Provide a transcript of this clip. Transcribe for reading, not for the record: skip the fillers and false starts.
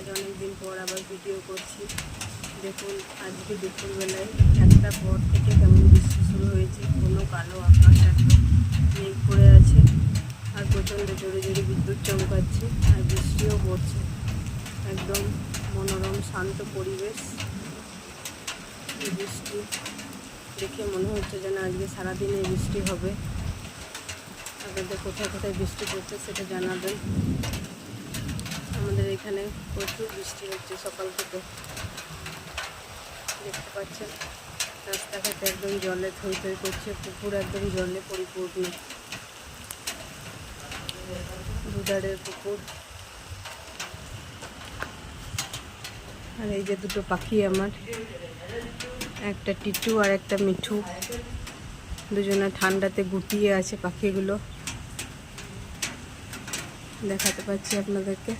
আজ অনেক দিন পর আবার ভিডিও করছি। দেখুন আজকে দুপুরবেলায় 1টার পর থেকে কেমন বৃষ্টি শুরু হয়েছে। কোনো কালো আকাশ, একদম মেঘ করে আছে আর প্রচণ্ড জোরে জোরে বিদ্যুৎ চমকাচ্ছে আর বৃষ্টিও পড়ছে। একদম মনোরম শান্ত পরিবেশ। বৃষ্টি দেখে মনে হচ্ছে যেন আজকে সারাদিন এই বৃষ্টি হবে। আপনাদের কোথায় কোথায় বৃষ্টি পড়ছে সেটা জানাবেন। আমাদের এখানে প্রচুর বৃষ্টি হচ্ছে সকাল থেকে, দেখতে পাচ্ছেন। রাস্তাঘাটে একদম জলে থই থই করছে, পুকুর একদম জলে পরিপূর্ণ, দুধারের পুকুর। আর এই যে দুটো পাখি আমার, একটা টিটু আর একটা মিঠু, দুজনে ঠান্ডাতে গুটিয়ে আছে পাখিগুলো, দেখাতে পাচ্ছি আপনাদেরকে।